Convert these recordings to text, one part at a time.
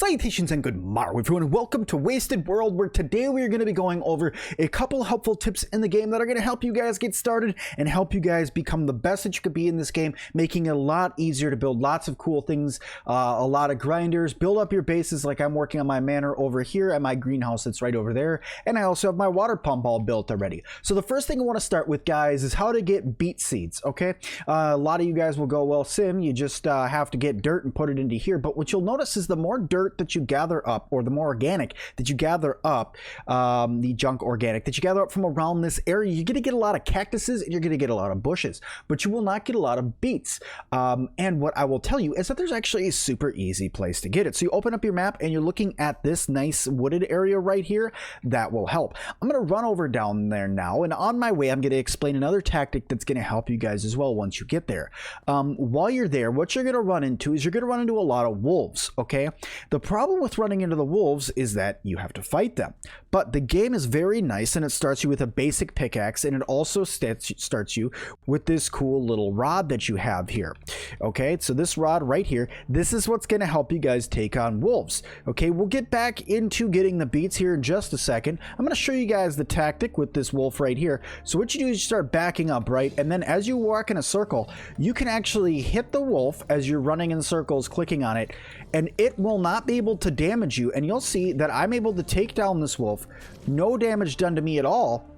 Salutations and good morrow everyone, and welcome to Wasted World, where today we are going to be going over a couple helpful tips in the game that are going to help you guys get started and help you guys become the best that you could be in this game, making it a lot easier to build lots of cool things, a lot of grinders, build up your bases like I'm working on my manor over here and my greenhouse that's right over there, and I also have my water pump all built already. So the first thing I want to start with, guys, is how to get beet seeds, okay? A lot of you guys will go, well, Sim, you just have to get dirt and put it into here, but what you'll notice is the more dirt that you gather up, or the more organic that you gather up, the junk organic that you gather up from around this area, you're going to get a lot of cactuses and you're going to get a lot of bushes, but you will not get a lot of beets. And what I will tell you is that there's actually a super easy place to get it. So you open up your map and you're looking at this nice wooded area right here. That will help. I'm going to run over down there now, and on my way I'm going to explain another tactic that's going to help you guys as well once you get there. While you're there, what you're going to run into is you're going to run into a lot of wolves, okay? The problem with running into the wolves is that you have to fight them. But the game is very nice, and it starts you with a basic pickaxe, and it also starts you with this cool little rod that you have here. Okay, so this rod right here, this is what's going to help you guys take on wolves. Okay, we'll get back into getting the beets here in just a second. I'm going to show you guys the tactic with this wolf right here. So what you do is you start backing up, right? And then as you walk in a circle, you can actually hit the wolf as you're running in circles, clicking on it, and it will not be able to damage you. And you'll see that I'm able to take down this wolf, no damage done to me at all,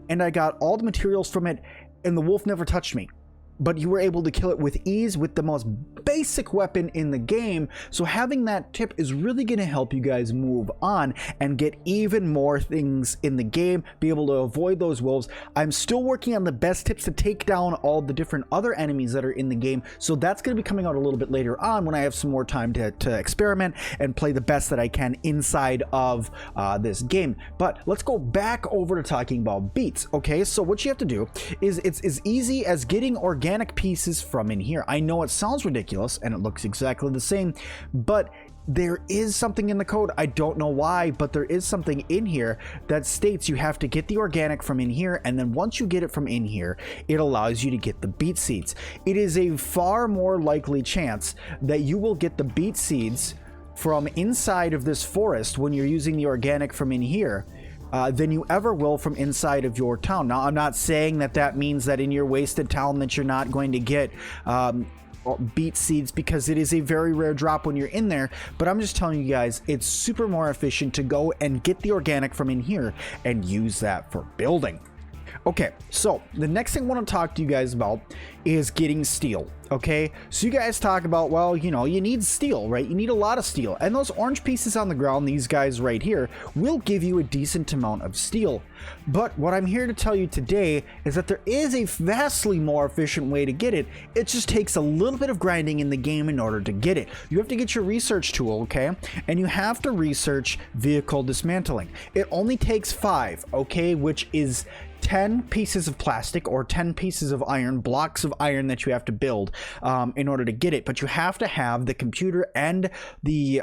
and I got all the materials from it, and the wolf never touched me. But you were able to kill it with ease with the most basic weapon in the game. So having that tip is really going to help you guys move on and get even more things in the game, be able to avoid those wolves. I'm still working on the best tips to take down all the different other enemies that are in the game. So that's going to be coming out a little bit later on when I have some more time to experiment and play the best that I can inside of this game. But let's go back over to talking about beets. Okay, so what you have to do is it's as easy as getting organic pieces from in here. I know it sounds ridiculous and it looks exactly the same, but there is something in the code. I don't know why, but there is something in here that states you have to get the organic from in here, and then once you get it from in here, it allows you to get the beet seeds. It is a far more likely chance that you will get the beet seeds from inside of this forest when you're using the organic from in here than you ever will from inside of your town. Now, I'm not saying that that means that in your wasted town that you're not going to get beet seeds, because it is a very rare drop when you're in there, but I'm just telling you guys, it's super more efficient to go and get the organic from in here and use that for building. Okay, so the next thing I want to talk to you guys about is getting steel. Okay, so you guys talk about, well, you know, you need steel, right? You need a lot of steel, and those orange pieces on the ground, these guys right here, will give you a decent amount of steel. But what I'm here to tell you today is that there is a vastly more efficient way to get it. It just takes a little bit of grinding in the game in order to get it. You have to get your research tool, okay? And you have to research vehicle dismantling. It only takes 5, okay, which is 10 pieces of plastic or 10 pieces of iron, blocks of iron that you have to build in order to get it. But you have to have the computer and the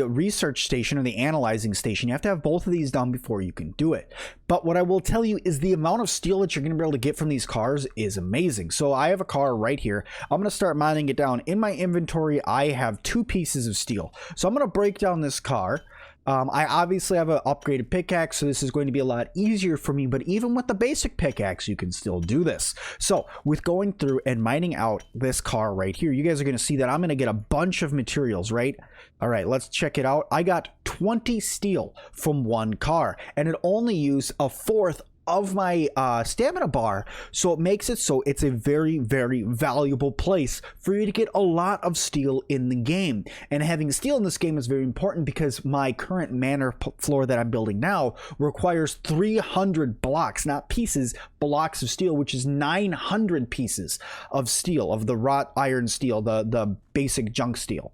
research station, or the analyzing station. You have to have both of these done before you can do it. But what I will tell you is the amount of steel that you're going to be able to get from these cars is amazing. So I have a car right here. I'm going to start mining it down. In my inventory, I have 2 pieces of steel. So I'm going to break down this car. I obviously have an upgraded pickaxe, so this is going to be a lot easier for me, but even with the basic pickaxe, you can still do this. So with going through and mining out this car right here, you guys are going to see that I'm going to get a bunch of materials, right? All right, let's check it out. I got 20 steel from one car, and it only used a fourth of my stamina bar, so it makes it so it's a very, very valuable place for you to get a lot of steel in the game. And having steel in this game is very important because my current manor floor that I'm building now requires 300 blocks, not pieces, blocks of steel, which is 900 pieces of steel, of the wrought iron steel, the basic junk steel.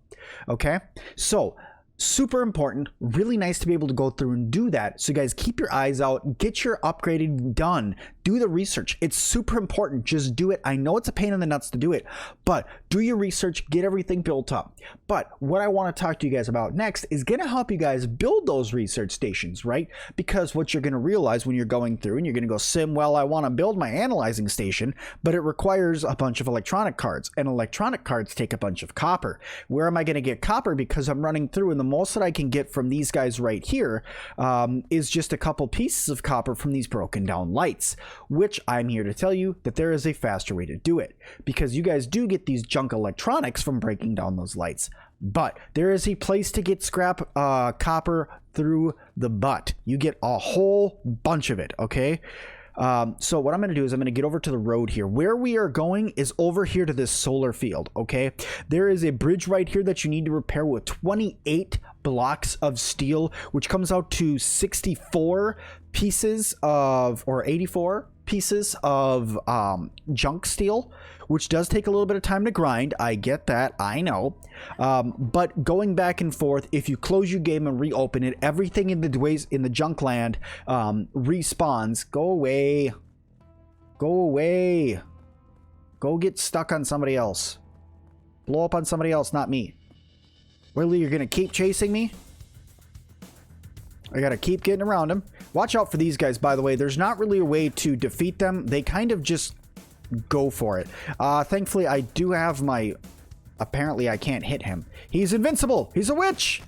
Okay, so super important, really nice to be able to go through and do that. So guys, keep your eyes out, get your upgrading done Do the research. It's super important. Just do it. I know it's a pain in the nuts to do it, but do your research, get everything built up. But what I want to talk to you guys about next is going to help you guys build those research stations, right? Because what you're going to realize when you're going through and you're going to go, Sim, well, I want to build my analyzing station, but it requires a bunch of electronic cards, and electronic cards take a bunch of copper. Where am I going to get copper? Because I'm running through, and the most that I can get from these guys right here is just a couple pieces of copper from these broken down lights, which I'm here to tell you that there is a faster way to do it, because you guys do get these junk electronics from breaking down those lights, but there is a place to get scrap copper through the butt. You get a whole bunch of it, okay? So what I'm going to do is I'm going to get over to the road here. Where we are going is over here to this solar field, okay? There is a bridge right here that you need to repair with 28 blocks of steel, which comes out to 64 pieces of, or 84 pieces of junk steel, which does take a little bit of time to grind. I get that, I know. But going back and forth, if you close your game and reopen it, everything in the junk land respawns. Go away. Go away. Go get stuck on somebody else. Blow up on somebody else, not me. Really, you're gonna keep chasing me? I gotta keep getting around him. Watch out for these guys, by the way. There's not really a way to defeat them. They kind of just go for it. Thankfully, I do have my... Apparently, I can't hit him. He's invincible. He's a witch.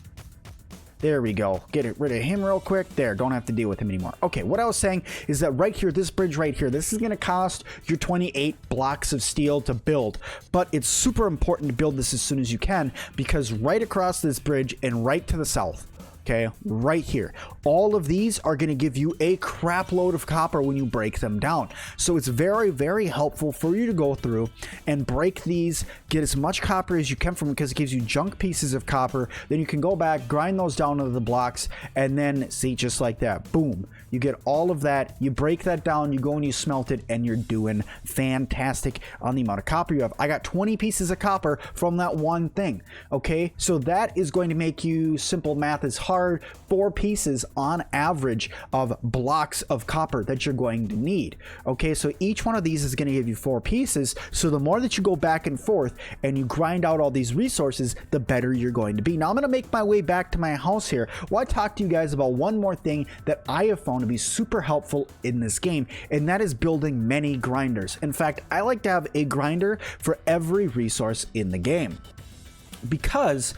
There we go. Get rid of him real quick. There, don't have to deal with him anymore. Okay, what I was saying is that right here, this bridge right here, this is going to cost your 28 blocks of steel to build. But it's super important to build this as soon as you can, because right across this bridge and right to the south, okay, right here, all of these are going to give you a crap load of copper when you break them down. So it's very, very helpful for you to go through and break these, get as much copper as you can from them, because it gives you junk pieces of copper. Then you can go back, grind those down into the blocks, and then see, just like that, boom, you get all of that. You break that down, you go and you smelt it, and you're doing fantastic on the amount of copper you have. I got 20 pieces of copper from that one thing. Okay, so that is going to make you, simple math is hard, 4 pieces on average of blocks of copper that you're going to need. Okay, so each one of these is going to give you 4 pieces. So the more that you go back and forth and you grind out all these resources, the better you're going to be. Now I'm going to make my way back to my house here. Well, I talked to you guys about one more thing that I have found to be super helpful in this game, and that is building many grinders. In fact, I like to have a grinder for every resource in the game, because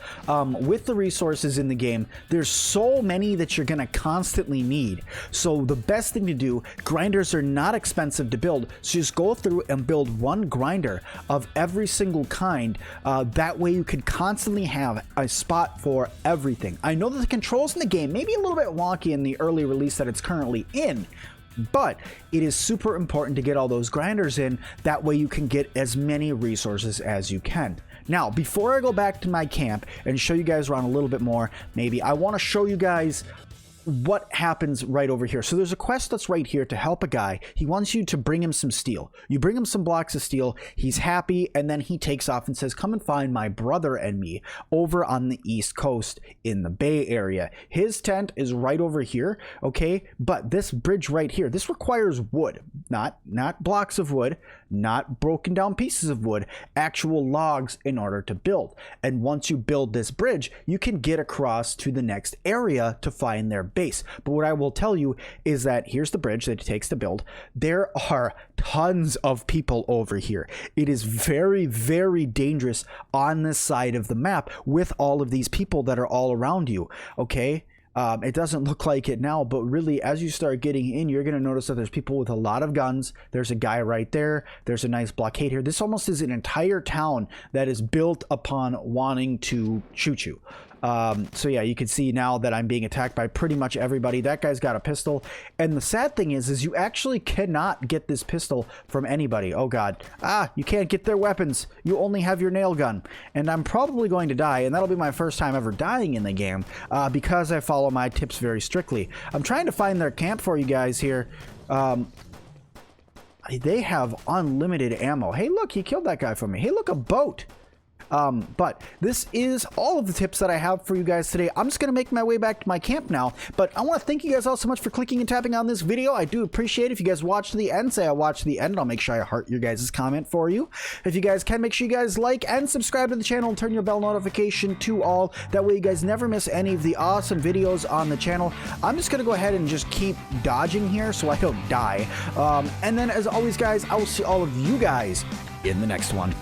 with the resources in the game, there's so many that you're going to constantly need. So the best thing to do, grinders are not expensive to build, so just go through and build one grinder of every single kind. That way you can constantly have a spot for everything. I know that the controls in the game may be a little bit wonky in the early release that it's currently in, but it is super important to get all those grinders in. That way you can get as many resources as you can. Now, before I go back to my camp and show you guys around a little bit more, maybe I want to show you guys what happens right over here. So there's a quest that's right here to help a guy. He wants you to bring him some steel. You bring him some blocks of steel. He's happy, and then he takes off and says, come and find my brother and me over on the East Coast in the Bay Area. His tent is right over here, okay? But this bridge right here, this requires wood, not blocks of wood, not broken down pieces of wood, actual logs in order to build. And once you build this bridge, you can get across to the next area to find their base. But what I will tell you is that here's the bridge that it takes to build. There are tons of people over here. It is very, very dangerous on this side of the map with all of these people that are all around you, okay? It doesn't look like it now, but really, as you start getting in, you're going to notice that there's people with a lot of guns. There's a guy right there. There's a nice blockade here. This almost is an entire town that is built upon wanting to shoot you. So yeah, you can see now that I'm being attacked by pretty much everybody. That guy's got a pistol, and the sad thing is you actually cannot get this pistol from anybody. Oh god, you can't get their weapons. You only have your nail gun, and I'm probably going to die, and that'll be my first time ever dying in the game, because I follow my tips very strictly. I'm trying to find their camp for you guys here. They have unlimited ammo. Hey look, he killed that guy for me. Hey look, a boat. But this is all of the tips that I have for you guys today. I'm just going to make my way back to my camp now, but I want to thank you guys all so much for clicking and tapping on this video. I do appreciate it. If you guys watch to the end, say I watched to the end, I'll make sure I heart your guys' comment for you. If you guys can, make sure you guys like and subscribe to the channel and turn your bell notification to all. That way you guys never miss any of the awesome videos on the channel. I'm just going to go ahead and just keep dodging here so I don't die. And then as always, guys, I will see all of you guys in the next one.